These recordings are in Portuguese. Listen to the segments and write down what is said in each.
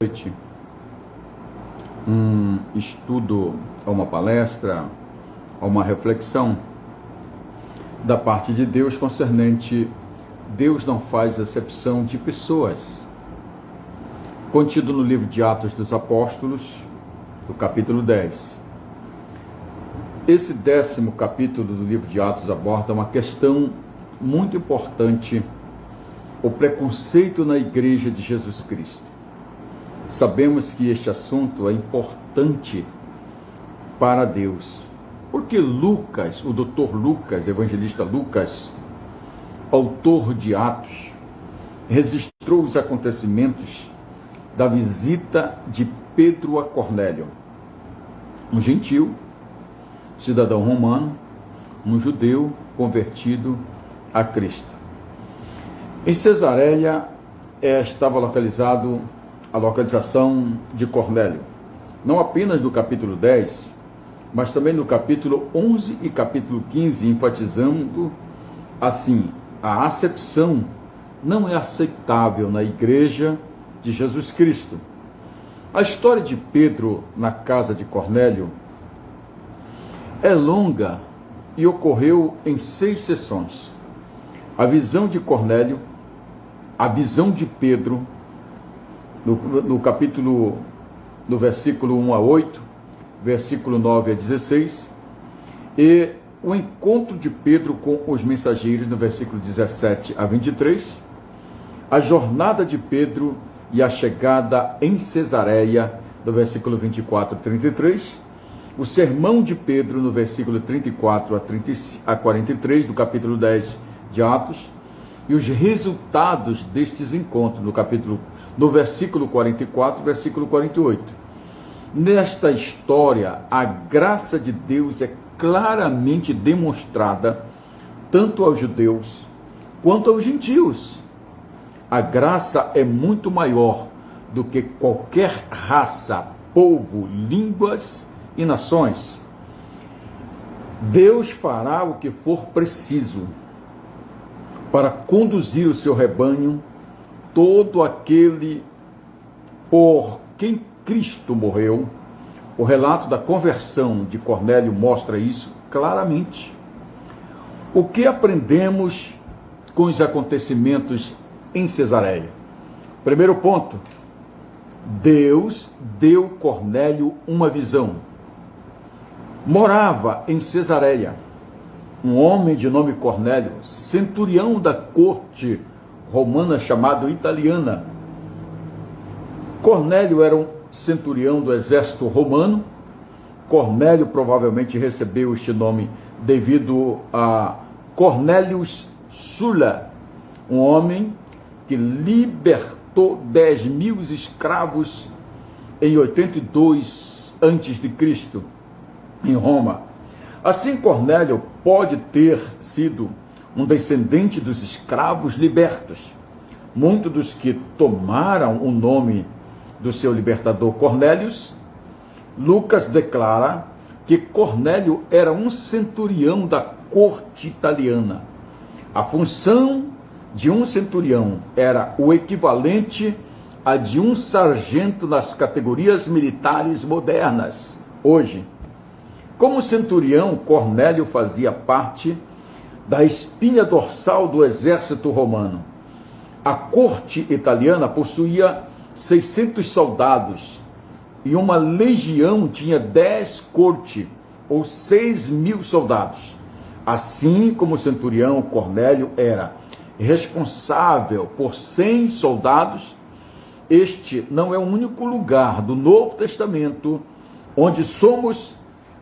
noite um estudo, a uma palestra, a uma reflexão da parte de Deus concernente Deus não faz acepção de pessoas, contido no livro de Atos dos Apóstolos, do capítulo 10. Esse 10º capítulo do livro de Atos aborda uma questão muito importante: o preconceito na igreja de Jesus Cristo. Sabemos que este assunto é importante para Deus, porque Lucas, o Dr. Lucas, evangelista Lucas, autor de Atos, registrou os acontecimentos da visita de Pedro a Cornélio, um gentil, cidadão romano, um judeu convertido a Cristo. Em Cesareia estava localizado a localização de Cornélio, não apenas no capítulo 10, mas também no capítulo 11 e capítulo 15, enfatizando assim: a acepção não é aceitável na igreja de Jesus Cristo. A história de Pedro na casa de Cornélio é longa e ocorreu em 6 sessões. A visão de Cornélio, a visão de Pedro, no versículo 1 a 8, versículo 9 a 16, e o encontro de Pedro com os mensageiros, no versículo 17 a 23, a jornada de Pedro e a chegada em Cesareia, do versículo 24 a 33, o sermão de Pedro, no versículo 34 a 43, do capítulo 10 de Atos, e os resultados destes encontros, no versículo 44, versículo 48. Nesta história, a graça de Deus é claramente demonstrada tanto aos judeus quanto aos gentios. A graça é muito maior do que qualquer raça, povo, línguas e nações. Deus fará o que for preciso para conduzir o seu rebanho, todo aquele por quem Cristo morreu. O relato da conversão de Cornélio mostra isso claramente. O que aprendemos com os acontecimentos em Cesareia? Primeiro ponto: Deus deu Cornélio uma visão. Morava em Cesareia um homem de nome Cornélio, centurião da corte romana chamado Italiana. Cornélio era um centurião do exército romano. Cornélio provavelmente recebeu este nome devido a Cornelius Sulla, um homem que libertou 10.000 escravos em 82 a.C. em Roma. Assim, Cornélio pode ter sido um descendente dos escravos libertos. Muitos dos que tomaram o nome do seu libertador Cornélios, Lucas declara que Cornélio era um centurião da corte italiana. A função de um centurião era o equivalente a de um sargento nas categorias militares modernas. Hoje, como centurião, Cornélio fazia parte da espinha dorsal do exército romano. A corte italiana possuía 600 soldados e uma legião tinha 10 corte, ou 6.000 soldados. Assim como o centurião, Cornélio era responsável por 100 soldados. Este não é o único lugar do Novo Testamento onde somos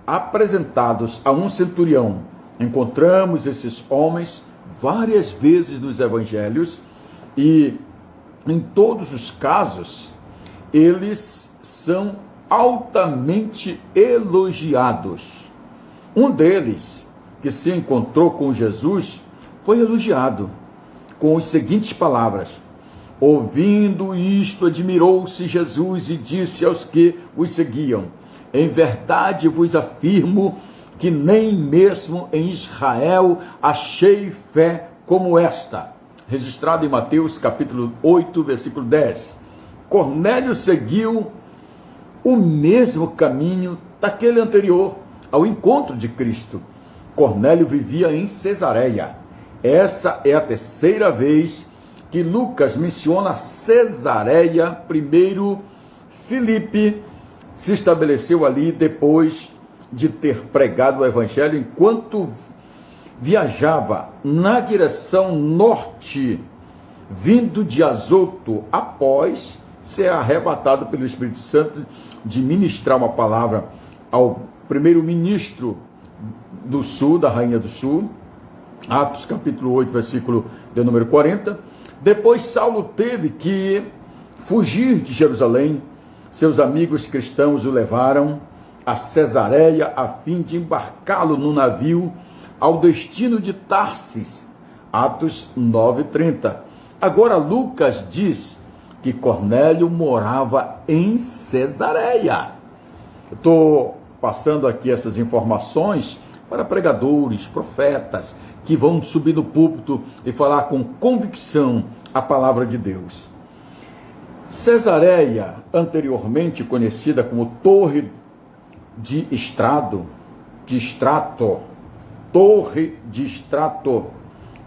apresentados a um centurião. Encontramos esses homens várias vezes nos evangelhos e, em todos os casos, eles são altamente elogiados. Um deles, que se encontrou com Jesus, foi elogiado com as seguintes palavras: ouvindo isto, admirou-se Jesus e disse aos que os seguiam: em verdade vos afirmo que nem mesmo em Israel achei fé como esta. Registrado em Mateus capítulo 8, versículo 10. Cornélio seguiu o mesmo caminho daquele anterior ao encontro de Cristo. Cornélio vivia em Cesareia. Essa é a terceira vez que Lucas menciona Cesareia. Primeiro, Filipe se estabeleceu ali depois de ter pregado o evangelho enquanto viajava na direção norte, vindo de Azoto, após ser arrebatado pelo Espírito Santo de ministrar uma palavra ao primeiro-ministro do sul, da Rainha do Sul, Atos capítulo 8, versículo de número 40. Depois Saulo teve que fugir de Jerusalém. Seus amigos cristãos o levaram a Cesareia a fim de embarcá-lo no navio ao destino de Tarsis. Atos 9:30. Agora Lucas diz que Cornélio morava em Cesareia. Estou passando aqui essas informações para pregadores, profetas, que vão subir no púlpito e falar com convicção a palavra de Deus. Cesareia, anteriormente conhecida como Torre de Estrato,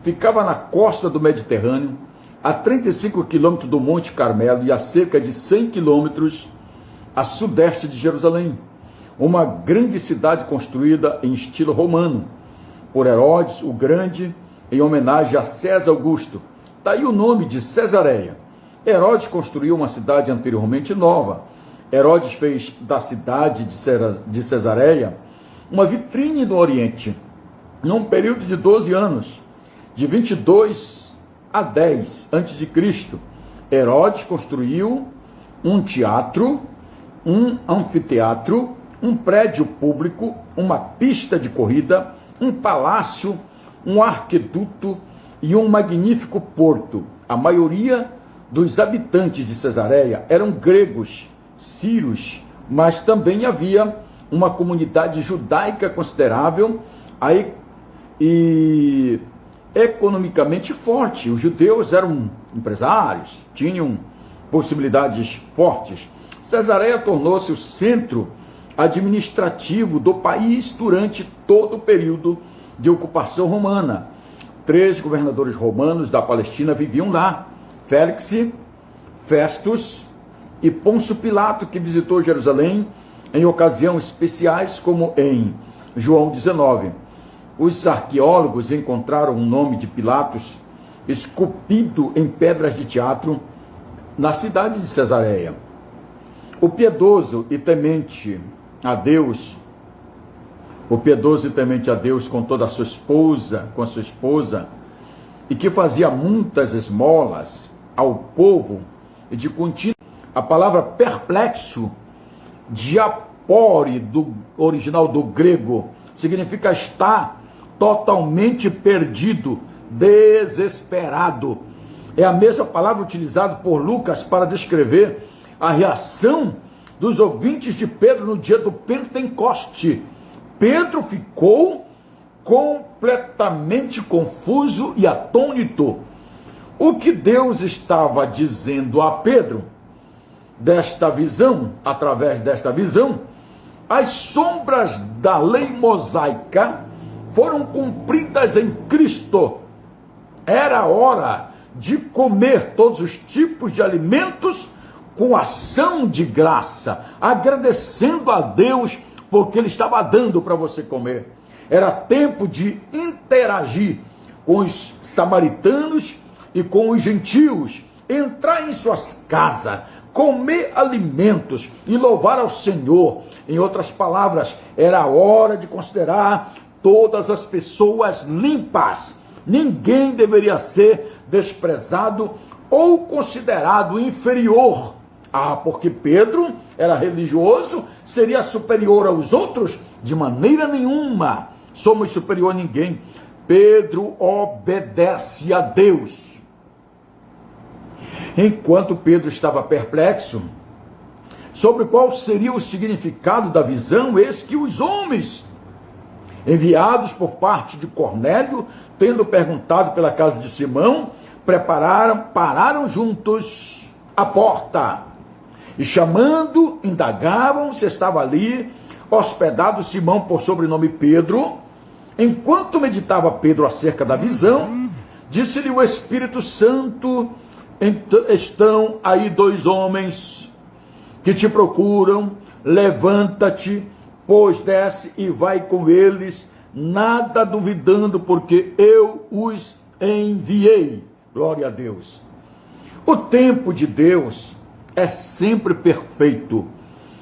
ficava na costa do Mediterrâneo, a 35 quilômetros do Monte Carmelo e a cerca de 100 quilômetros a sudeste de Jerusalém. Uma grande cidade construída em estilo romano, por Herodes o Grande, em homenagem a César Augusto. Daí o nome de Cesareia. Herodes construiu uma cidade anteriormente nova. Herodes fez da cidade de Cesareia uma vitrine no Oriente, num período de 12 anos, de 22 a 10 a.C. Herodes construiu um teatro, um anfiteatro, um prédio público, uma pista de corrida, um palácio, um arqueduto e um magnífico porto. A maioria dos habitantes de Cesareia eram gregos, sírios, mas também havia uma comunidade judaica considerável e economicamente forte. Os judeus eram empresários, tinham possibilidades fortes. Cesareia tornou-se o centro administrativo do país durante todo o período de ocupação romana. 3 governadores romanos da Palestina viviam lá: Félix, Festus e Pôncio Pilato, que visitou Jerusalém em ocasiões especiais, como em João 19. Os arqueólogos encontraram o nome de Pilatos esculpido em pedras de teatro na cidade de Cesareia. O piedoso e temente a Deus com toda a sua esposa, e que fazia muitas esmolas ao povo e de contínuo. A palavra perplexo, diapore, do original do grego, significa estar totalmente perdido, desesperado. É a mesma palavra utilizada por Lucas para descrever a reação dos ouvintes de Pedro no dia do Pentecoste. Pedro ficou completamente confuso e atônito. O que Deus estava dizendo a Pedro desta visão, através desta visão, as sombras da lei mosaica foram cumpridas em Cristo. Era hora de comer todos os tipos de alimentos com ação de graça, agradecendo a Deus porque Ele estava dando para você comer. Era tempo de interagir com os samaritanos e com os gentios, entrar em suas casas, comer alimentos e louvar ao Senhor. Em outras palavras, era hora de considerar todas as pessoas limpas. Ninguém deveria ser desprezado ou considerado inferior. Porque Pedro era religioso, seria superior aos outros? De maneira nenhuma. Somos superior a ninguém. Pedro obedece a Deus. Enquanto Pedro estava perplexo sobre qual seria o significado da visão, eis que os homens enviados por parte de Cornélio, tendo perguntado pela casa de Simão, pararam juntos à porta. E chamando, indagavam se estava ali hospedado Simão, por sobrenome Pedro. Enquanto meditava Pedro acerca da visão, disse-lhe o Espírito Santo: estão aí 2 homens que te procuram, levanta-te, pois desce e vai com eles, nada duvidando, porque eu os enviei. Glória a Deus. O tempo de Deus é sempre perfeito.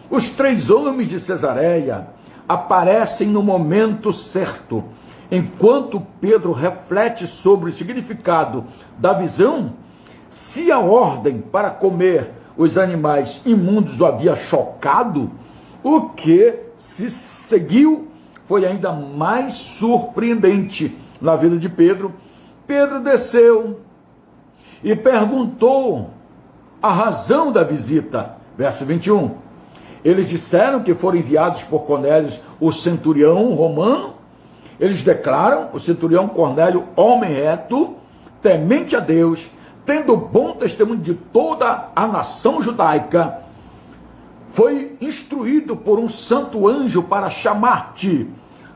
Os 3 homens de Cesareia aparecem no momento certo. Enquanto Pedro reflete sobre o significado da visão, se a ordem para comer os animais imundos o havia chocado, o que se seguiu foi ainda mais surpreendente na vida de Pedro. Pedro desceu e perguntou a razão da visita. Verso 21. Eles disseram que foram enviados por Cornélio, o centurião romano. Eles declaram: o centurião Cornélio, homem reto, temente a Deus, tendo bom testemunho de toda a nação judaica, foi instruído por um santo anjo para chamar-te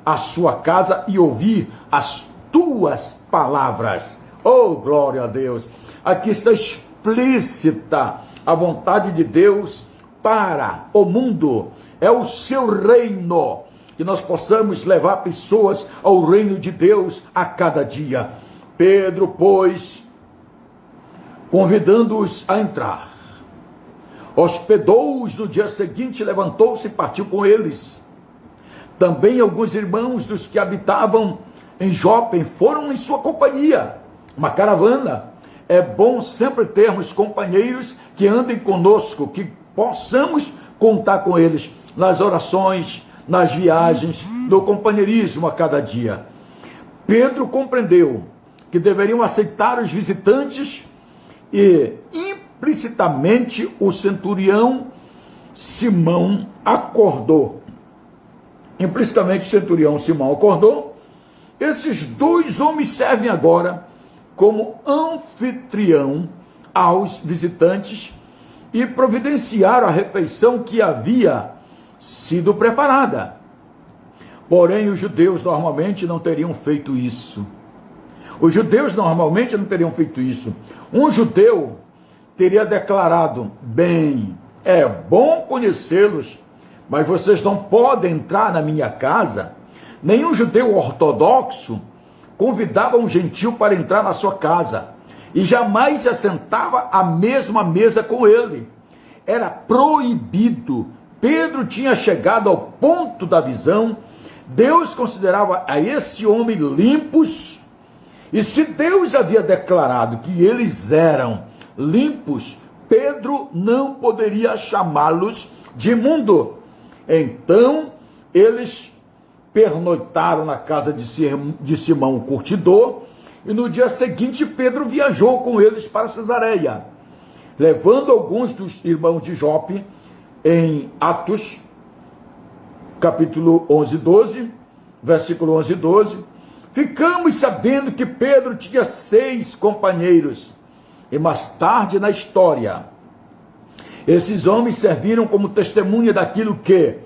à sua casa e ouvir as tuas palavras. Oh, glória a Deus! Aqui está explícita a vontade de Deus para o mundo. É o seu reino, que nós possamos levar pessoas ao reino de Deus a cada dia. Pedro, pois, convidando-os a entrar, hospedou-os. No dia seguinte levantou-se e partiu com eles. Também alguns irmãos dos que habitavam em Jope foram em sua companhia, uma caravana. É bom sempre termos companheiros que andem conosco, que possamos contar com eles nas orações, nas viagens, no companheirismo a cada dia. Pedro compreendeu que deveriam aceitar os visitantes e implicitamente o centurião Simão acordou. Implicitamente o centurião Simão acordou. Esses 2 homens servem agora como anfitrião aos visitantes e providenciaram a refeição que havia sido preparada. Porém, os judeus normalmente não teriam feito isso. Os judeus normalmente não teriam feito isso. Um judeu teria declarado: bem, é bom conhecê-los, mas vocês não podem entrar na minha casa. Nenhum judeu ortodoxo convidava um gentil para entrar na sua casa e jamais se assentava à mesma mesa com ele. Era proibido. Pedro tinha chegado ao ponto da visão. Deus considerava a esse homem limpos, e se Deus havia declarado que eles eram limpos, Pedro não poderia chamá-los de imundo. Então eles pernoitaram na casa de Simão o curtidor, e no dia seguinte Pedro viajou com eles para Cesareia, levando alguns dos irmãos de Jope. Em Atos, capítulo 11, 12, versículo 11 e 12, ficamos sabendo que Pedro tinha 6 companheiros, e mais tarde na história, esses homens serviram como testemunha daquilo que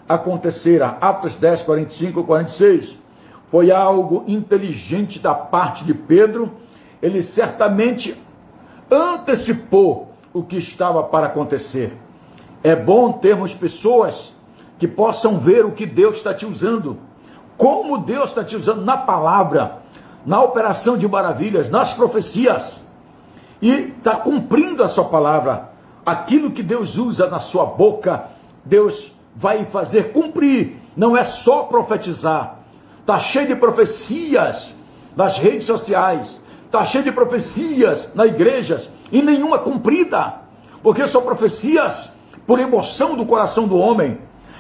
acontecera. Atos 10, 45 e 46, foi algo inteligente da parte de Pedro. Ele certamente antecipou o que estava para acontecer. É bom termos pessoas que possam ver o que Deus está te usando, como Deus está te usando na palavra, na operação de maravilhas, nas profecias, e está cumprindo a sua palavra. Aquilo que Deus usa na sua boca, Deus vai fazer cumprir. Não é só profetizar. Está cheio de profecias nas redes sociais, está cheio de profecias nas igrejas, e nenhuma cumprida, porque são profecias por emoção do coração do homem,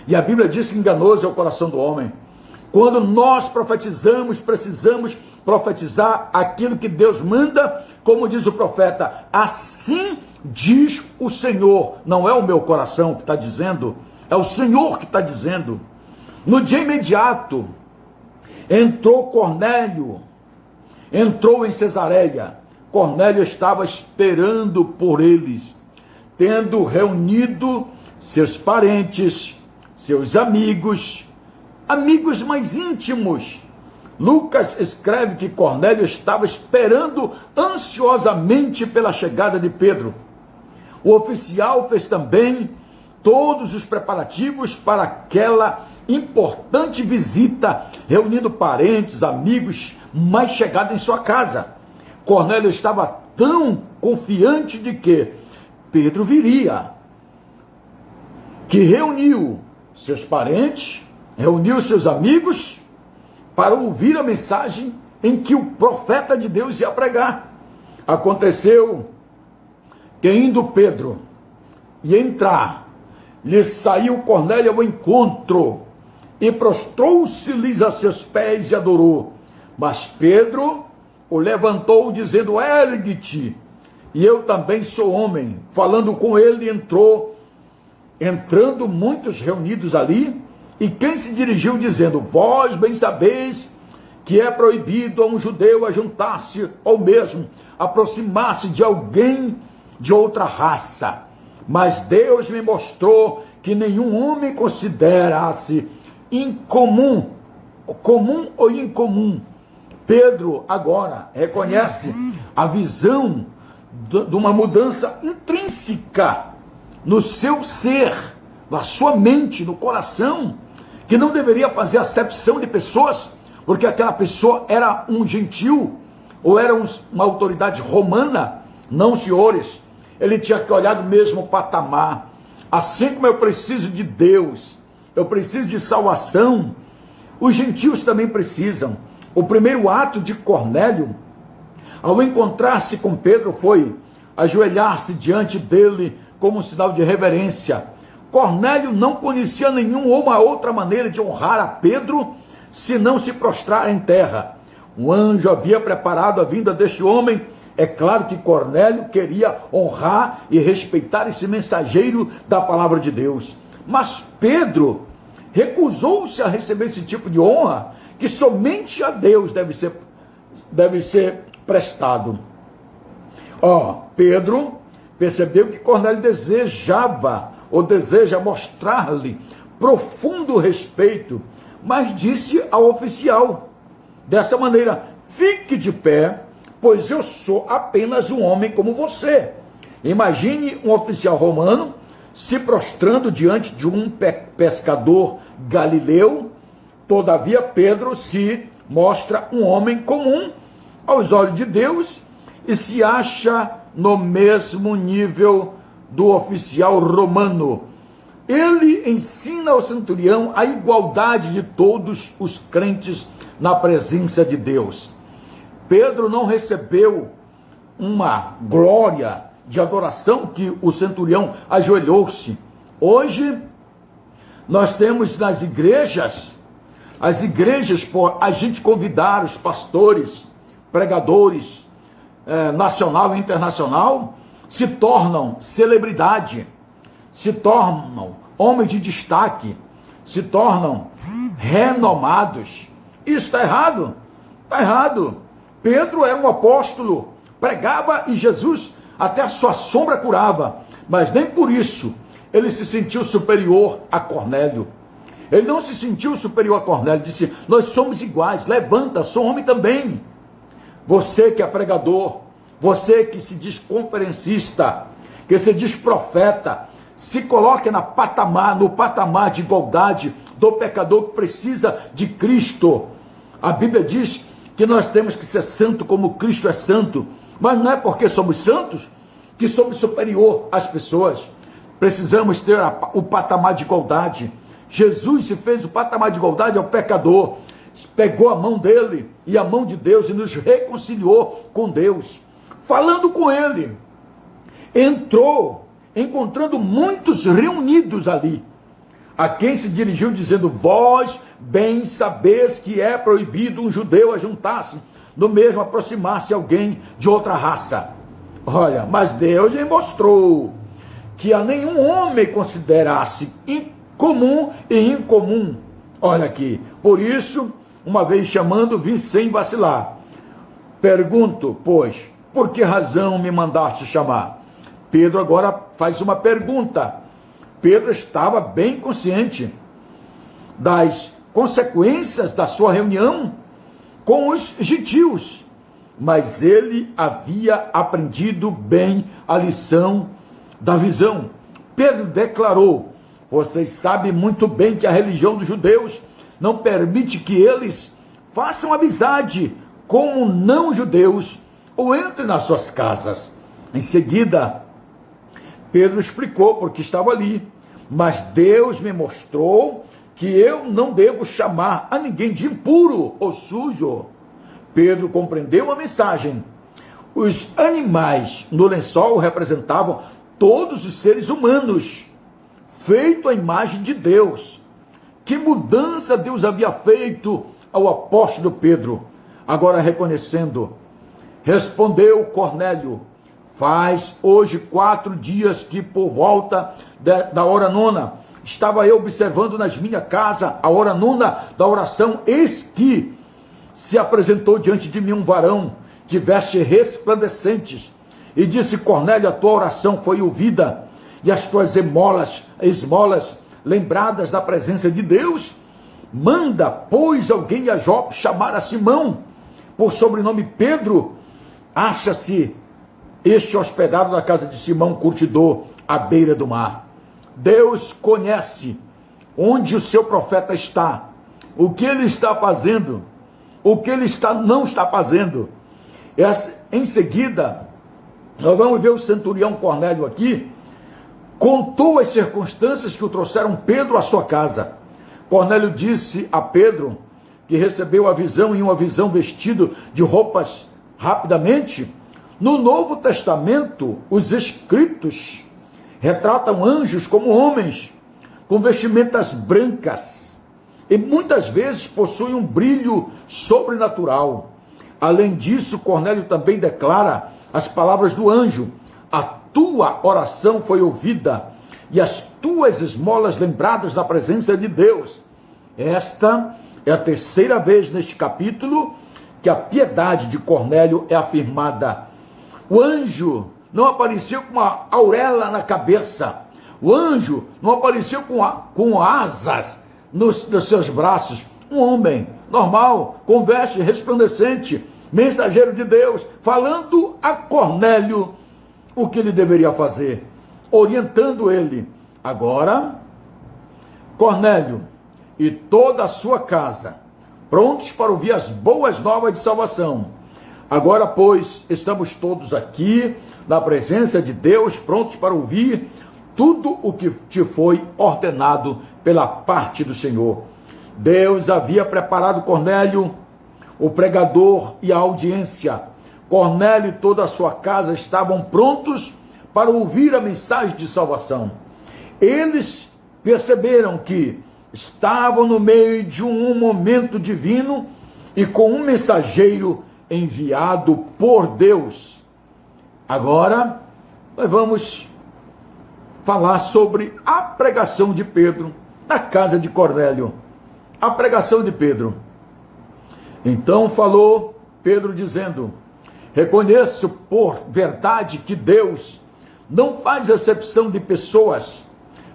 e a Bíblia diz que enganoso é o coração do homem. Quando nós profetizamos, precisamos profetizar aquilo que Deus manda, como diz o profeta: assim diz o Senhor. Não é o meu coração que está dizendo, é o Senhor que está dizendo. No dia imediato, entrou Cornélio, entrou em Cesareia. Cornélio estava esperando por eles. tendo reunido seus parentes, seus amigos mais íntimos. Lucas escreve que Cornélio estava esperando ansiosamente pela chegada de Pedro. O oficial fez também todos os preparativos para aquela importante visita, reunindo parentes, amigos mais chegados em sua casa. Cornélio estava tão confiante de que Pedro viria, que reuniu seus parentes, reuniu seus amigos para ouvir a mensagem em que o profeta de Deus ia pregar. Aconteceu que, indo Pedro e entrar, lhe saiu Cornélio ao encontro e prostrou-se-lhes a seus pés e adorou. Mas Pedro o levantou, dizendo: ergue-te, e eu também sou homem. Falando com ele, entrando muitos reunidos ali, e quem se dirigiu, dizendo: vós bem sabeis que é proibido a um judeu ajuntar-se, ou mesmo aproximar-se de alguém de outra raça. Mas Deus me mostrou que nenhum homem considera-se incomum, comum ou incomum. Pedro agora reconhece a visão de uma mudança intrínseca no seu ser, na sua mente, no coração, que não deveria fazer acepção de pessoas, porque aquela pessoa era um gentil, ou era uma autoridade romana. Não, senhores, ele tinha que olhar do mesmo patamar. Assim como eu preciso de Deus, eu preciso de salvação, os gentios também precisam. O primeiro ato de Cornélio, ao encontrar-se com Pedro, foi ajoelhar-se diante dele como um sinal de reverência. Cornélio não conhecia nenhuma outra maneira de honrar a Pedro, senão se prostrar em terra. Um anjo havia preparado a vinda deste homem. É claro que Cornélio queria honrar e respeitar esse mensageiro da palavra de Deus. Mas Pedro recusou-se a receber esse tipo de honra, que somente a Deus deve ser prestado. Pedro percebeu que Cornélio deseja mostrar-lhe profundo respeito, mas disse ao oficial dessa maneira: fique de pé, pois eu sou apenas um homem como você. Imagine um oficial romano se prostrando diante de um pescador galileu. Todavia Pedro se mostra um homem comum aos olhos de Deus e se acha no mesmo nível do oficial romano. Ele ensina ao centurião a igualdade de todos os crentes na presença de Deus. Pedro não recebeu uma glória de adoração que o centurião ajoelhou-se. Hoje, nós temos nas igrejas, por a gente convidar os pastores, pregadores, nacional e internacional, se tornam celebridade, se tornam homens de destaque, se tornam renomados. Isso está errado? Está errado. Pedro era um apóstolo, pregava e Jesus até a sua sombra curava, mas nem por isso ele se sentiu superior a Cornélio. Ele não se sentiu superior a Cornélio, disse: nós somos iguais, levanta, sou homem também. Você que é pregador, você que se diz conferencista, que se diz profeta, se coloque no patamar de igualdade do pecador que precisa de Cristo. A Bíblia diz que nós temos que ser santo como Cristo é santo, mas não é porque somos santos que somos superior às pessoas. Precisamos ter o patamar de igualdade. Jesus se fez o patamar de igualdade ao pecador, pegou a mão dele e a mão de Deus e nos reconciliou com Deus. Falando com ele, entrou, encontrando muitos reunidos ali, a quem se dirigiu dizendo: vós bem sabeis que é proibido um judeu ajuntar-se, no mesmo aproximar-se alguém de outra raça. Olha, mas Deus lhe mostrou que a nenhum homem considerasse comum e incomum. Olha aqui, por isso, uma vez chamando, vim sem vacilar. Pergunto, pois, por que razão me mandaste chamar? Pedro agora faz uma pergunta. Pedro estava bem consciente das consequências da sua reunião com os gentios, mas ele havia aprendido bem a lição da visão. Pedro declarou: vocês sabem muito bem que a religião dos judeus não permite que eles façam amizade com não-judeus ou entrem nas suas casas. Em seguida, Pedro explicou porque estava ali: mas Deus me mostrou que eu não devo chamar a ninguém de impuro ou sujo. Pedro compreendeu a mensagem. Os animais no lençol representavam todos os seres humanos, feito à imagem de Deus. Que mudança Deus havia feito ao apóstolo Pedro, agora reconhecendo. Respondeu Cornélio: faz hoje 4 dias que por volta da hora nona, estava eu observando nas minha casa a hora nona da oração, eis que se apresentou diante de mim um varão de vestes resplandecentes, e disse: Cornélio, a tua oração foi ouvida, e as tuas esmolas lembradas da presença de Deus. Manda, pois, alguém a Jope chamar a Simão, por sobrenome Pedro. Acha-se este hospedado na casa de Simão, curtidor, à beira do mar. Deus conhece onde o seu profeta está, o que ele está fazendo, o que ele não está fazendo. Em seguida, nós vamos ver o centurião Cornélio aqui, contou as circunstâncias que o trouxeram Pedro à sua casa. Cornélio disse a Pedro que recebeu a visão, em uma visão vestido de roupas rapidamente. No Novo Testamento, os escritos retratam anjos como homens, com vestimentas brancas, e muitas vezes possuem um brilho sobrenatural. Além disso, Cornélio também declara as palavras do anjo: a tua oração foi ouvida, e as tuas esmolas lembradas da presença de Deus. Esta é a 3ª vez neste capítulo que a piedade de Cornélio é afirmada. O anjo não apareceu com uma auréola na cabeça. O anjo não apareceu com asas nos seus braços. Um homem normal, com veste resplandecente, mensageiro de Deus, falando a Cornélio o que ele deveria fazer, orientando ele. Agora, Cornélio e toda a sua casa, prontos para ouvir as boas novas de salvação. Agora, pois, estamos todos aqui, na presença de Deus, prontos para ouvir tudo o que te foi ordenado pela parte do Senhor. Deus havia preparado Cornélio, o pregador e a audiência. Cornélio e toda a sua casa estavam prontos para ouvir a mensagem de salvação. Eles perceberam que estavam no meio de um momento divino e com um mensageiro enviado por Deus. Agora, nós vamos falar sobre a pregação de Pedro na casa de Cornélio. A pregação de Pedro. Então falou Pedro dizendo: reconheço por verdade que Deus não faz acepção de pessoas.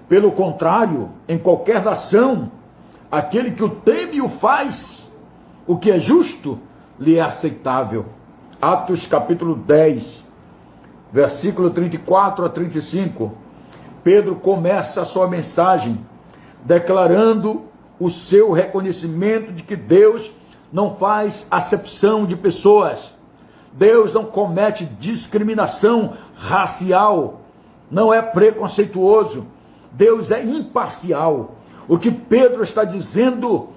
Pelo contrário, em qualquer nação, aquele que o teme e o faz, o que é justo, lhe é aceitável. Atos capítulo 10, versículo 34 a 35. Pedro começa a sua mensagem declarando o seu reconhecimento de que Deus não faz acepção de pessoas. Deus não comete discriminação racial, não é preconceituoso. Deus é imparcial. O que Pedro está dizendo: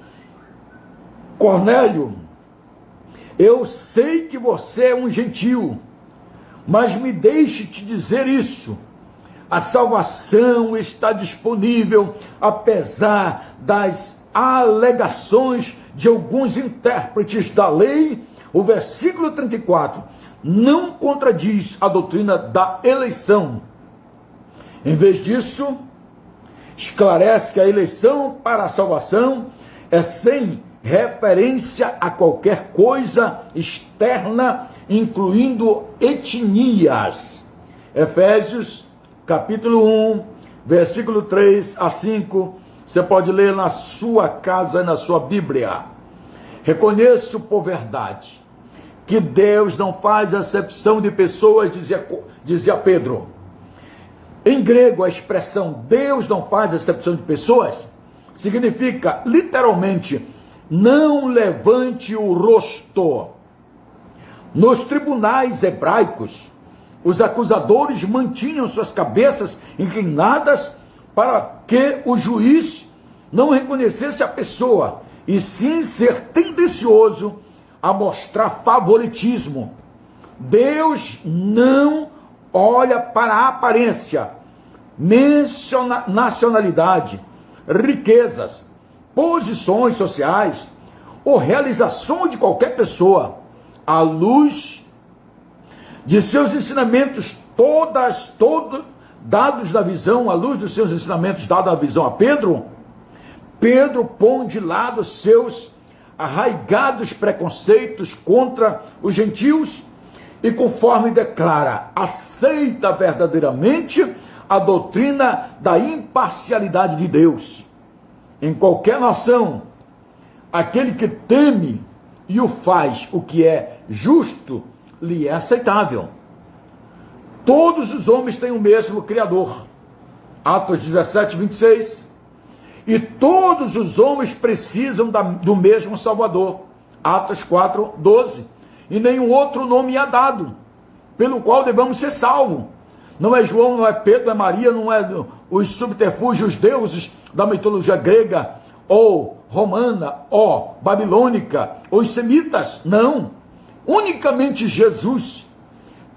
Cornélio, eu sei que você é um gentil, mas me deixe te dizer isso: a salvação está disponível, apesar das alegações de alguns intérpretes da lei. O versículo 34 não contradiz a doutrina da eleição. Em vez disso, esclarece que a eleição para a salvação é sem referência a qualquer coisa externa, incluindo etnias, Efésios, capítulo 1, versículo 3 a 5, você pode ler na sua casa, na sua Bíblia. Reconheço por verdade que Deus não faz acepção de pessoas, dizia Pedro. Em grego, a expressão Deus não faz acepção de pessoas significa, literalmente, não levante o rosto. Nos tribunais hebraicos, os acusadores mantinham suas cabeças inclinadas para que o juiz não reconhecesse a pessoa, e sim ser tendencioso a mostrar favoritismo. Deus não olha para a aparência, nacionalidade, riquezas, posições sociais ou realização de qualquer pessoa. À luz de seus ensinamentos dados da visão, à luz dos seus ensinamentos dados à visão a Pedro põe de lado seus arraigados preconceitos contra os gentios e, conforme declara, aceita verdadeiramente a doutrina da imparcialidade de Deus. Em qualquer nação, aquele que teme e o faz o que é justo, lhe é aceitável. Todos os homens têm o mesmo Criador. Atos 17, 26. E todos os homens precisam do mesmo Salvador. Atos 4, 12. E nenhum outro nome é dado, pelo qual devemos ser salvos. Não é João, não é Pedro, não é Maria, não é os subterfúgios deuses da mitologia grega, ou romana, ou babilônica, ou os semitas. Não. Unicamente Jesus.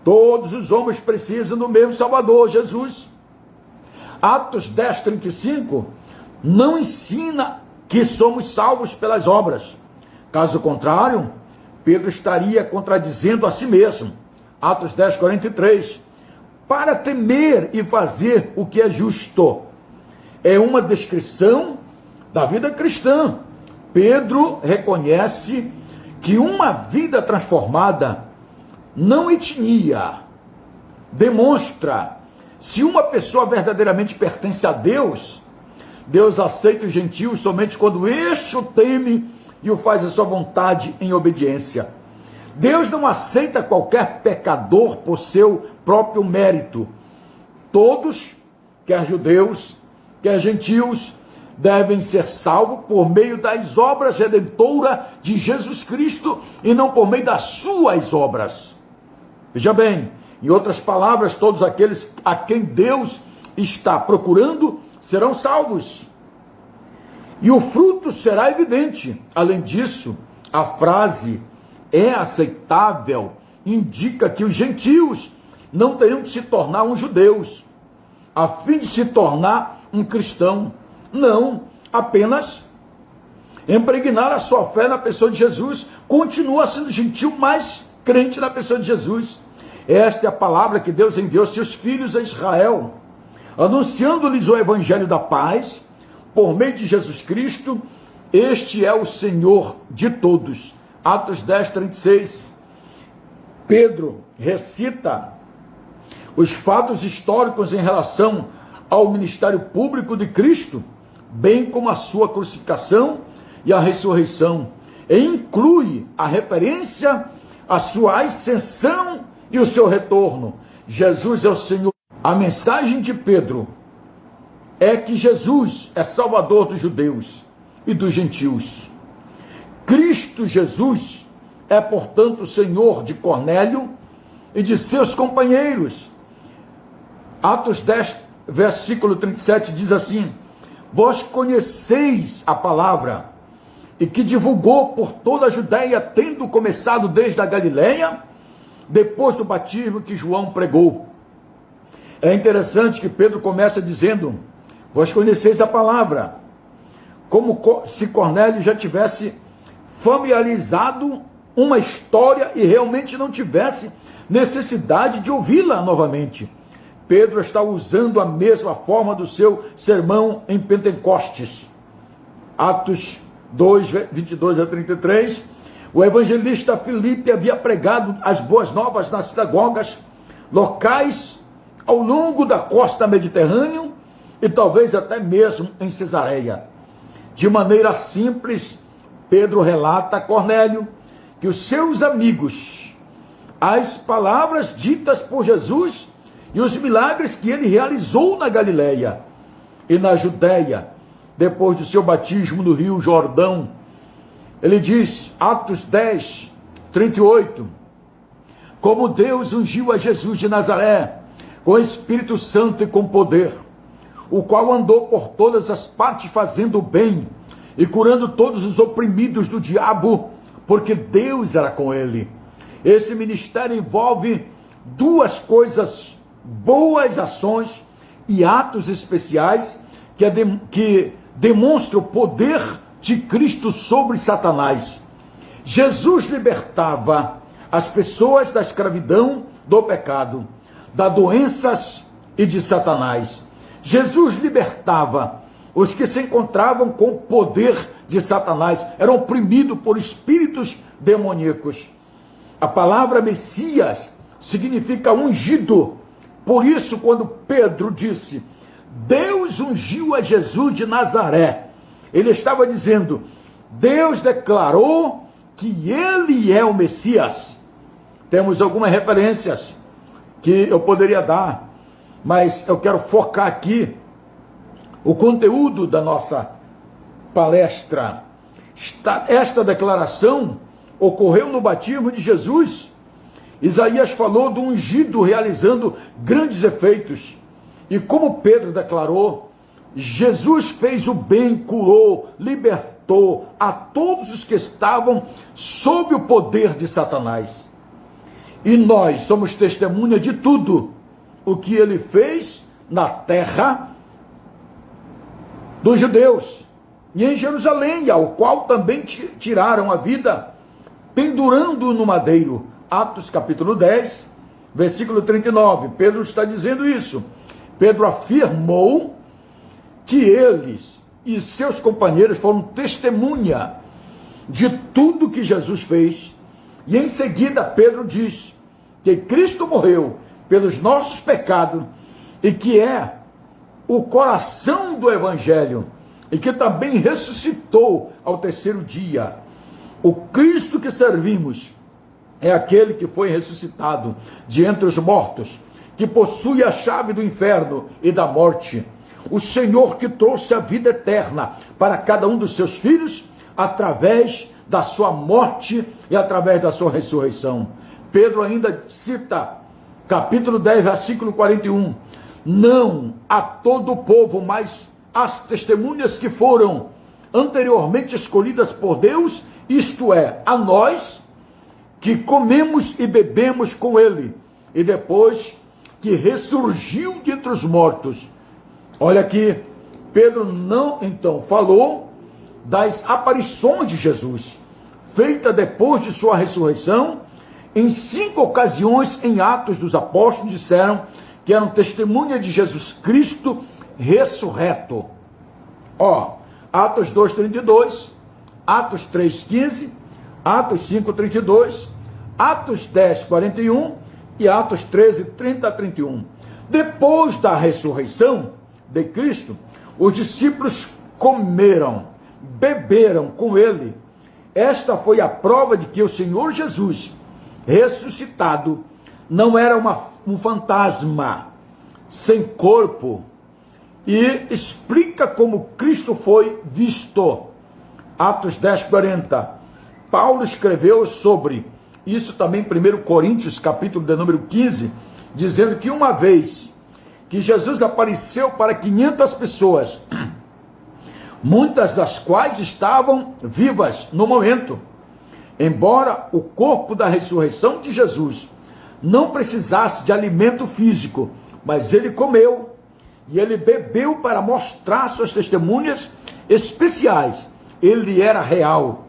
Todos os homens precisam do mesmo Salvador, Jesus. Atos 10, 35 não ensina que somos salvos pelas obras. Caso contrário, Pedro estaria contradizendo a si mesmo. Atos 10, 43. Para temer e fazer o que é justo. É uma descrição da vida cristã. Pedro reconhece que uma vida transformada não etnia, demonstra se uma pessoa verdadeiramente pertence a Deus. Deus aceita os gentios somente quando este o teme e o faz a sua vontade em obediência. Deus não aceita qualquer pecador por seu próprio mérito. Todos, quer judeus, quer gentios, devem ser salvos por meio das obras redentoras de Jesus Cristo e não por meio das suas obras. Veja bem, em outras palavras, todos aqueles a quem Deus está procurando serão salvos. E o fruto será evidente. Além disso, a frase é aceitável indica que os gentios não teriam de se tornar uns judeus, a fim de se tornar um cristão. Não, apenas impregnar a sua fé na pessoa de Jesus, continua sendo gentil, mas crente na pessoa de Jesus. Esta é a palavra que Deus enviou seus filhos a Israel, anunciando-lhes o evangelho da paz, por meio de Jesus Cristo. Este é o Senhor de todos. Atos 10, 36. Pedro recita os fatos históricos em relação ao ministério público de Cristo, bem como a sua crucificação e a ressurreição, e inclui a referência à sua ascensão e o seu retorno. Jesus é o Senhor. A mensagem de Pedro é que Jesus é Salvador dos judeus e dos gentios. Cristo Jesus é, portanto, o Senhor de Cornélio e de seus companheiros. Atos 10, versículo 37 diz assim: vós conheceis a palavra, e que divulgou por toda a Judéia, tendo começado desde a Galileia, depois do batismo que João pregou. É interessante que Pedro começa dizendo: vós conheceis a palavra, como se Cornélio já tivesse familiarizado uma história e realmente não tivesse necessidade de ouvi-la novamente. Pedro está usando a mesma forma do seu sermão em Pentecostes. Atos 2, 22 a 33. O evangelista Filipe havia pregado as boas novas nas sinagogas, locais ao longo da costa mediterrânea e talvez até mesmo em Cesareia. De maneira simples, Pedro relata a Cornélio que os seus amigos, as palavras ditas por Jesus e os milagres que ele realizou na Galileia e na Judéia, depois do seu batismo no Rio Jordão. Ele diz, Atos 10, 38, como Deus ungiu a Jesus de Nazaré, com o Espírito Santo e com poder, o qual andou por todas as partes fazendo o bem e curando todos os oprimidos do diabo, porque Deus era com ele. Esse ministério envolve duas coisas, boas ações e atos especiais que demonstram o poder de Cristo sobre Satanás. Jesus libertava as pessoas da escravidão, do pecado, das doenças e de Satanás. Jesus libertava os que se encontravam com o poder de Satanás, eram oprimidos por espíritos demoníacos. A palavra Messias significa ungido. Por isso, quando Pedro disse, Deus ungiu a Jesus de Nazaré, ele estava dizendo, Deus declarou que ele é o Messias. Temos algumas referências que eu poderia dar, mas eu quero focar aqui o conteúdo da nossa palestra. Esta declaração ocorreu no batismo de Jesus. Isaías falou do ungido realizando grandes efeitos. E como Pedro declarou, Jesus fez o bem, curou, libertou a todos os que estavam sob o poder de Satanás. E nós somos testemunha de tudo o que ele fez na terra dos judeus e em Jerusalém, ao qual também tiraram a vida, pendurando-o no madeiro. Atos capítulo 10, versículo 39. Pedro está dizendo isso. Pedro afirmou que eles e seus companheiros foram testemunha de tudo que Jesus fez. E em seguida Pedro diz que Cristo morreu pelos nossos pecados e que é o coração do Evangelho e que também ressuscitou ao terceiro dia. O Cristo que servimos é aquele que foi ressuscitado de entre os mortos, que possui a chave do inferno e da morte. O Senhor que trouxe a vida eterna para cada um dos seus filhos através da sua morte e através da sua ressurreição. Pedro ainda cita, capítulo 10, versículo 41, não a todo o povo, mas as testemunhas que foram anteriormente escolhidas por Deus, isto é, a nós, que comemos e bebemos com ele, e depois que ressurgiu de entre os mortos. Olha aqui, Pedro não então falou das aparições de Jesus, feita depois de sua ressurreição. Em 5 ocasiões em Atos dos Apóstolos disseram que eram testemunha de Jesus Cristo ressurreto. Atos 2:32, Atos 3:15, Atos 5:32, Atos 10:41 e Atos 13:30-31. Depois da ressurreição de Cristo, os discípulos comeram, beberam com ele. Esta foi a prova de que o Senhor Jesus, ressuscitado, não era um fantasma sem corpo, e explica como Cristo foi visto. Atos 10:40. Paulo escreveu sobre isso também em 1 Coríntios, capítulo de número 15, dizendo que uma vez que Jesus apareceu para 500 pessoas, muitas das quais estavam vivas no momento, embora o corpo da ressurreição de Jesus não precisasse de alimento físico, mas ele comeu e ele bebeu para mostrar suas testemunhas especiais. Ele era real.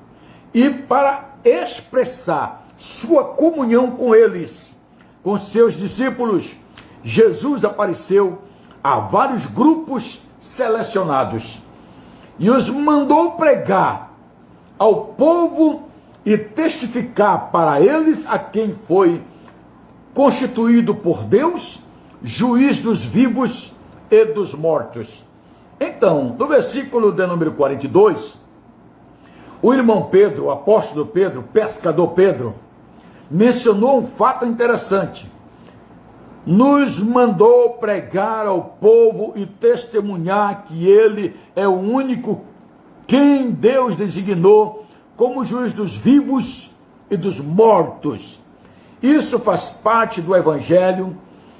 E para expressar sua comunhão com eles, com seus discípulos, Jesus apareceu a vários grupos selecionados e os mandou pregar ao povo e testificar para eles a quem foi constituído por Deus juiz dos vivos e dos mortos. Então, no versículo de número 42, o irmão Pedro, o apóstolo Pedro, pescador Pedro, mencionou um fato interessante. Nos mandou pregar ao povo e testemunhar que ele é o único quem Deus designou como juiz dos vivos e dos mortos. Isso faz parte do Evangelho,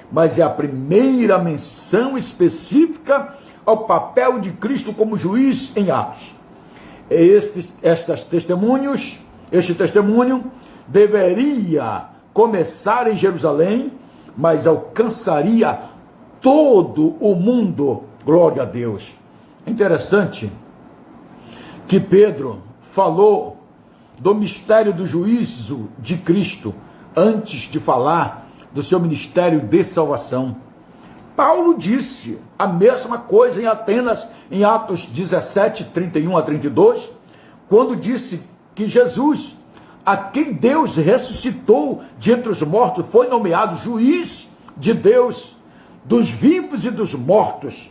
mas é a primeira menção específica ao papel de Cristo como juiz em Atos. Este testemunho deveria começar em Jerusalém, mas alcançaria todo o mundo. Glória a Deus. Interessante que Pedro falou do mistério do juízo de Cristo antes de falar do seu ministério de salvação. Paulo disse a mesma coisa em Atenas, em Atos 17, 31 a 32, quando disse que Jesus, a quem Deus ressuscitou de entre os mortos, foi nomeado juiz de Deus, dos vivos e dos mortos.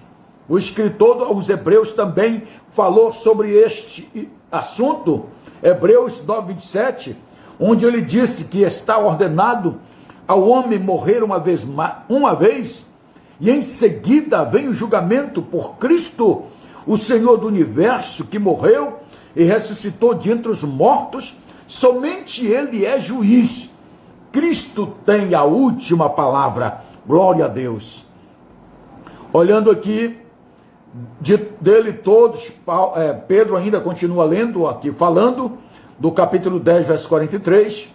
O escritor aos Hebreus também falou sobre este assunto, Hebreus 9, 27, onde ele disse que está ordenado ao homem morrer uma vez, e em seguida vem o julgamento por Cristo, o Senhor do universo, que morreu e ressuscitou de entre os mortos. Somente ele é juiz. Cristo tem a última palavra. Glória a Deus. Olhando aqui, dele todos, Pedro ainda continua lendo aqui, falando do capítulo 10, verso 43,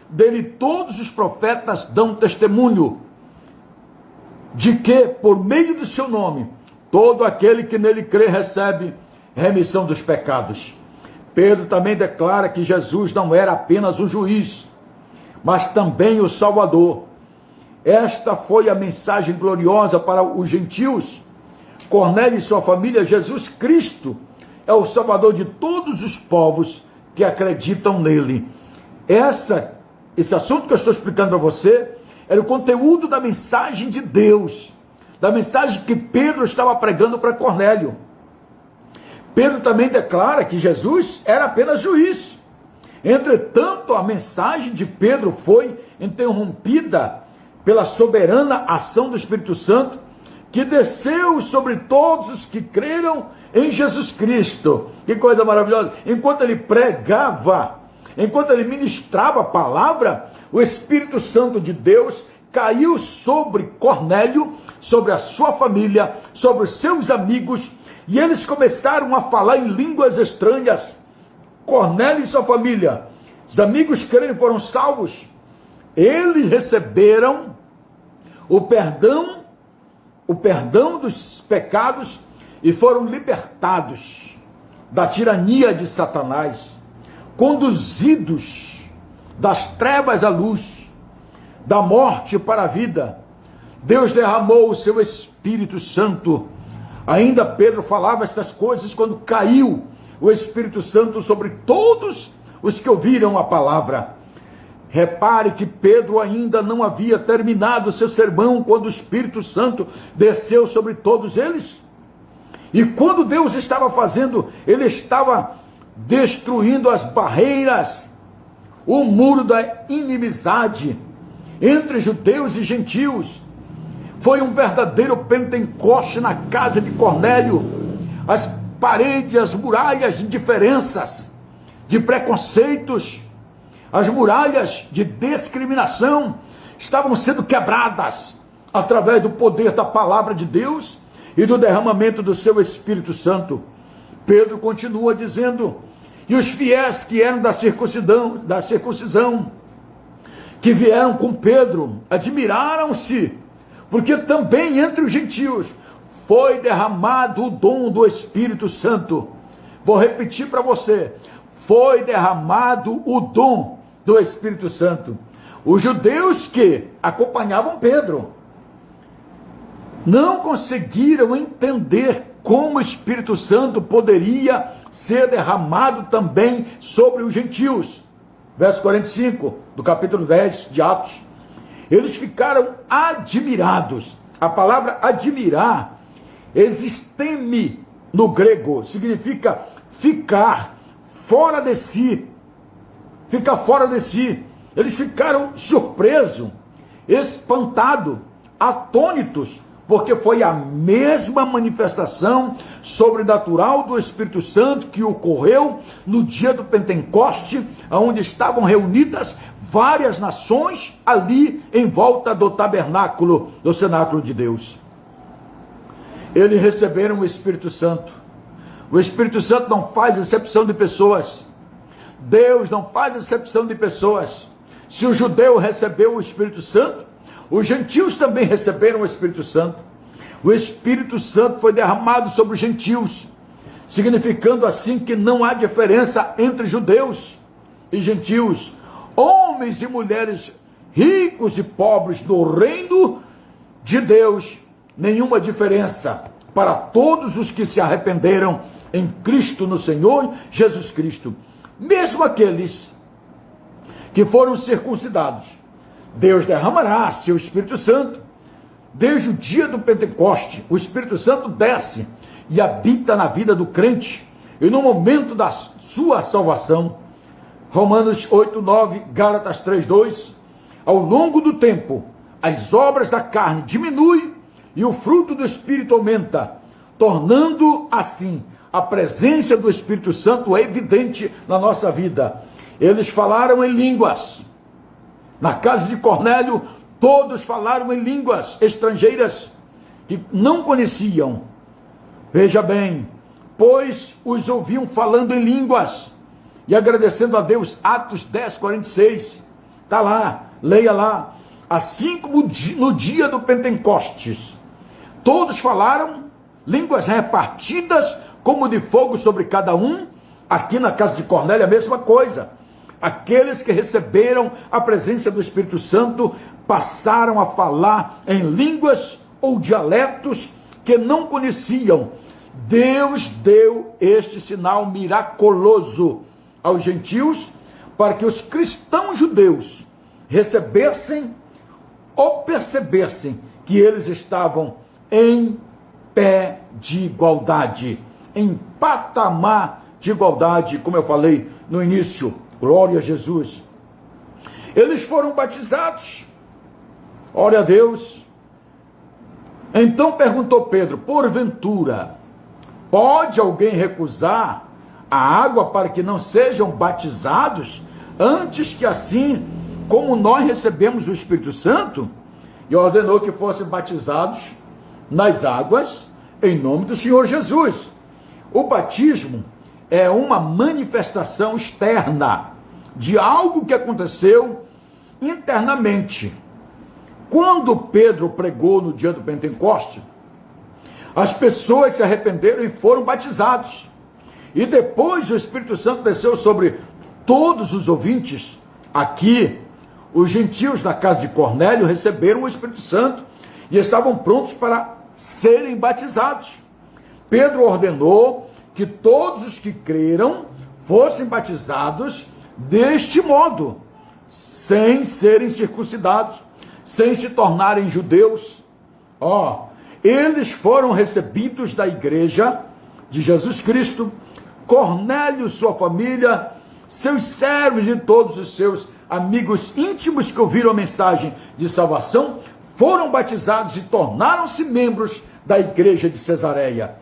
dele todos os profetas dão testemunho de que, por meio do seu nome, todo aquele que nele crê recebe remissão dos pecados. Pedro também declara que Jesus não era apenas um juiz, mas também o Salvador. Esta foi a mensagem gloriosa para os gentios. Cornélio e sua família, Jesus Cristo é o Salvador de todos os povos que acreditam nele. Esse assunto que eu estou explicando para você era o conteúdo da mensagem de Deus, da mensagem que Pedro estava pregando para Cornélio. Pedro também declara que Jesus era apenas juiz. Entretanto, a mensagem de Pedro foi interrompida pela soberana ação do Espírito Santo, que desceu sobre todos os que creram em Jesus Cristo. Que coisa maravilhosa! Enquanto ele pregava, enquanto ele ministrava a palavra, o Espírito Santo de Deus caiu sobre Cornélio, sobre a sua família, sobre os seus amigos, e eles começaram a falar em línguas estranhas. Cornélio e sua família, os amigos creram e foram salvos. Eles receberam o perdão dos pecados e foram libertados da tirania de Satanás, conduzidos das trevas à luz, da morte para a vida. Deus derramou o seu Espírito Santo. Ainda Pedro falava estas coisas quando caiu o Espírito Santo sobre todos os que ouviram a palavra. Repare que Pedro ainda não havia terminado seu sermão quando o Espírito Santo desceu sobre todos eles. E quando Deus estava fazendo, ele estava destruindo as barreiras, o muro da inimizade entre judeus e gentios. Foi um verdadeiro Pentecoste na casa de Cornélio. As paredes, as muralhas de diferenças, de preconceitos, as muralhas de discriminação estavam sendo quebradas através do poder da palavra de Deus e do derramamento do seu Espírito Santo. Pedro continua dizendo: e os fiéis que eram da circuncisão, que vieram com Pedro, admiraram-se, porque também entre os gentios foi derramado o dom do Espírito Santo. Vou repetir para você: foi derramado o dom do Espírito Santo. Os judeus que acompanhavam Pedro não conseguiram entender como o Espírito Santo poderia ser derramado também sobre os gentios. Verso 45 do capítulo 10 de Atos. Eles ficaram admirados. A palavra admirar, existeme no grego, significa ficar fora de si. Ficar fora de si. Eles ficaram surpresos, espantados, atônitos, porque foi a mesma manifestação sobrenatural do Espírito Santo que ocorreu no dia do Pentecoste, onde estavam reunidas várias nações ali em volta do tabernáculo, do cenáculo de Deus. Eles receberam o Espírito Santo. O Espírito Santo não faz exceção de pessoas. Deus não faz exceção de pessoas. Se o judeu recebeu o Espírito Santo, os gentios também receberam o Espírito Santo. O Espírito Santo foi derramado sobre os gentios, significando assim que não há diferença entre judeus e gentios, homens e mulheres, ricos e pobres do reino de Deus, nenhuma diferença para todos os que se arrependeram em Cristo, no Senhor Jesus Cristo. Mesmo aqueles que foram circuncidados, Deus derramará seu Espírito Santo. Desde o dia do Pentecoste, o Espírito Santo desce e habita na vida do crente, e no momento da sua salvação. Romanos 8:9, Gálatas 3:2, ao longo do tempo, as obras da carne diminuem e o fruto do Espírito aumenta, tornando assim a presença do Espírito Santo evidente na nossa vida. Eles falaram em línguas. Na casa de Cornélio, todos falaram em línguas estrangeiras que não conheciam. Veja bem, pois os ouviam falando em línguas e agradecendo a Deus. Atos 10:46, está lá, leia lá. Assim como no dia do Pentecostes, todos falaram línguas repartidas como de fogo sobre cada um. Aqui na casa de Cornélio a mesma coisa. Aqueles que receberam a presença do Espírito Santo passaram a falar em línguas ou dialetos que não conheciam. Deus deu este sinal miraculoso aos gentios para que os cristãos judeus recebessem ou percebessem que eles estavam em pé de igualdade, em patamar de igualdade, como eu falei no início. Glória a Jesus. Eles foram batizados. Glória a Deus. Então perguntou Pedro: porventura, pode alguém recusar a água para que não sejam batizados, antes que assim como nós recebemos o Espírito Santo? E ordenou que fossem batizados nas águas, em nome do Senhor Jesus. O batismo é uma manifestação externa de algo que aconteceu internamente. Quando Pedro pregou no dia do Pentecoste, as pessoas se arrependeram e foram batizados. E depois o Espírito Santo desceu sobre todos os ouvintes. Aqui, os gentios da casa de Cornélio receberam o Espírito Santo e estavam prontos para serem batizados. Pedro ordenou que todos os que creram fossem batizados deste modo, sem serem circuncidados, sem se tornarem judeus. Eles foram recebidos da igreja de Jesus Cristo. Cornélio, sua família, seus servos e todos os seus amigos íntimos que ouviram a mensagem de salvação foram batizados e tornaram-se membros da igreja de Cesareia.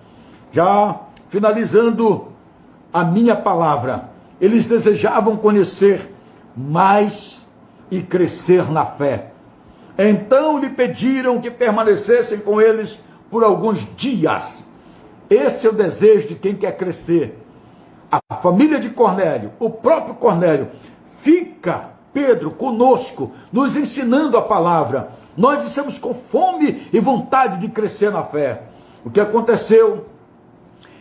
Já finalizando a minha palavra, eles desejavam conhecer mais e crescer na fé. Então lhe pediram que permanecessem com eles por alguns dias. Esse é o desejo de quem quer crescer. A família de Cornélio, o próprio Cornélio, fica, Pedro, conosco, nos ensinando a palavra. Nós estamos com fome e vontade de crescer na fé. O que aconteceu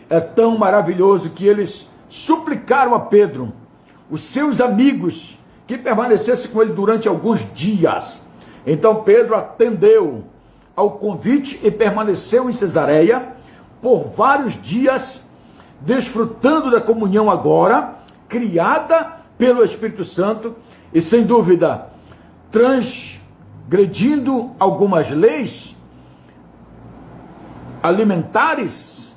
é tão maravilhoso que eles suplicaram a Pedro, os seus amigos, que permanecesse com ele durante alguns dias. Então Pedro atendeu ao convite e permaneceu em Cesareia por vários dias, desfrutando da comunhão agora, criada pelo Espírito Santo, e sem dúvida, transgredindo algumas leis, alimentares,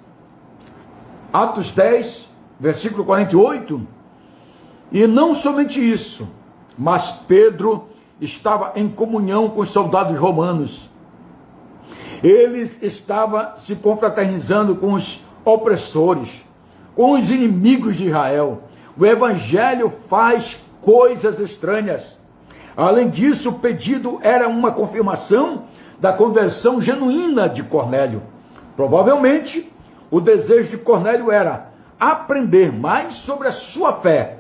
Atos 10, versículo 48, e não somente isso, mas Pedro estava em comunhão com os soldados romanos. Ele estava se confraternizando com os opressores, com os inimigos de Israel. O evangelho faz coisas estranhas. Além disso, o pedido era uma confirmação da conversão genuína de Cornélio. Provavelmente, o desejo de Cornélio era aprender mais sobre a sua fé.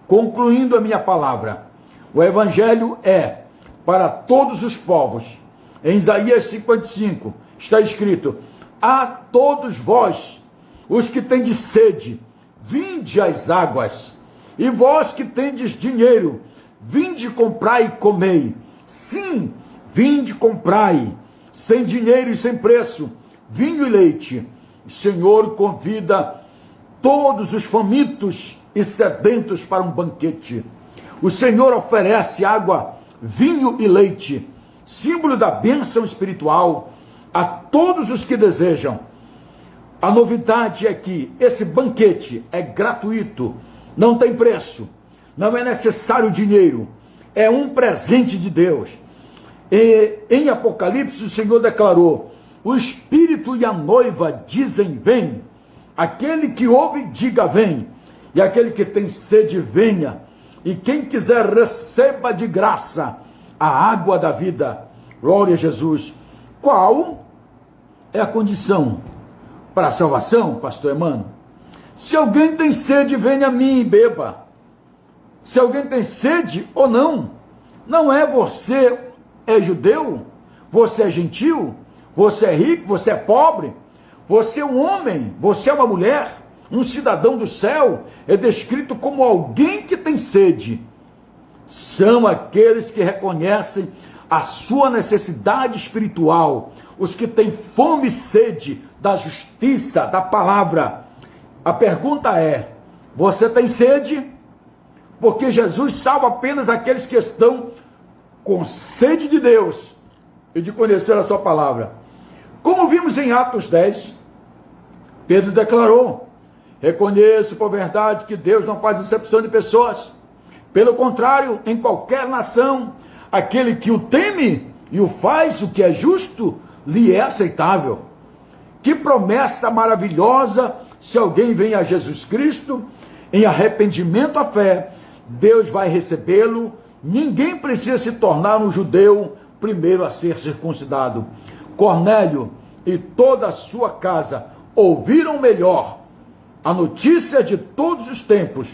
Concluindo a minha palavra, o evangelho é para todos os povos. Em Isaías 55 está escrito: a todos vós, os que tendes sede, vinde às águas, e vós que tendes dinheiro, vinde comprai e comei. Sim, vinde comprai, sem dinheiro e sem preço, vinho e leite. O Senhor convida todos os famintos e sedentos para um banquete. O Senhor oferece água, vinho e leite, símbolo da bênção espiritual, a todos os que desejam. A novidade é que esse banquete é gratuito, não tem preço, não é necessário dinheiro, é um presente de Deus. E em Apocalipse o Senhor declarou: o Espírito e a noiva dizem vem, aquele que ouve diga vem, e aquele que tem sede venha, e quem quiser receba de graça a água da vida. Glória a Jesus. Qual é a condição para a salvação, pastor Emmanuel? Se alguém tem sede, venha a mim e beba. Se alguém tem sede ou não, não é você é judeu, você é gentil, você é rico, você é pobre, você é um homem, você é uma mulher, um cidadão do céu, é descrito como alguém que tem sede. São aqueles que reconhecem a sua necessidade espiritual, os que têm fome e sede da justiça, da palavra. A pergunta é: você tem sede? Porque Jesus salva apenas aqueles que estão com sede de Deus e de conhecer a sua palavra. Como vimos em Atos 10, Pedro declarou: reconheço por verdade que Deus não faz exceção de pessoas. Pelo contrário, em qualquer nação, aquele que o teme e o faz o que é justo, lhe é aceitável. Que promessa maravilhosa! Se alguém vem a Jesus Cristo em arrependimento à fé, Deus vai recebê-lo. Ninguém precisa se tornar um judeu primeiro a ser circuncidado. Cornélio e toda a sua casa ouviram melhor a notícia de todos os tempos.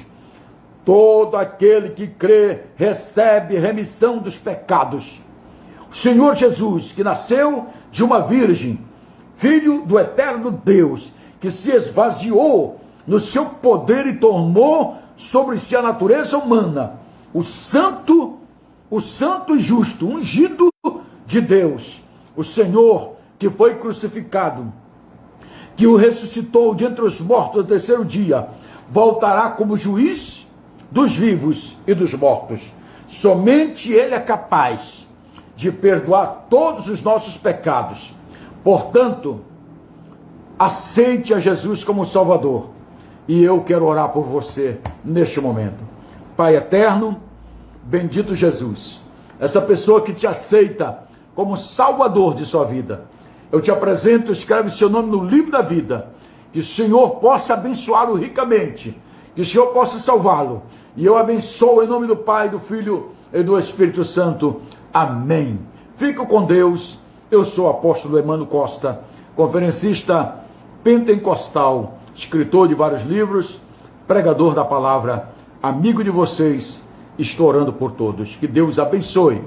Todo aquele que crê recebe remissão dos pecados. O Senhor Jesus, que nasceu de uma virgem, filho do eterno Deus, que se esvaziou no seu poder e tomou sobre si a natureza humana, o santo e justo, ungido de Deus, o Senhor que foi crucificado, que o ressuscitou de entre os mortos no terceiro dia, voltará como juiz dos vivos e dos mortos. Somente Ele é capaz de perdoar todos os nossos pecados. Portanto, aceite a Jesus como Salvador. E eu quero orar por você neste momento. Pai eterno, bendito Jesus, essa pessoa que te aceita como Salvador de sua vida, eu te apresento, escreve seu nome no livro da vida, que o Senhor possa abençoá-lo ricamente, que o Senhor possa salvá-lo, e eu abençoo em nome do Pai, do Filho e do Espírito Santo. Amém. Fico com Deus. Eu sou o apóstolo Emmanuel Costa, conferencista pentecostal, escritor de vários livros, pregador da palavra, amigo de vocês, estou orando por todos. Que Deus abençoe.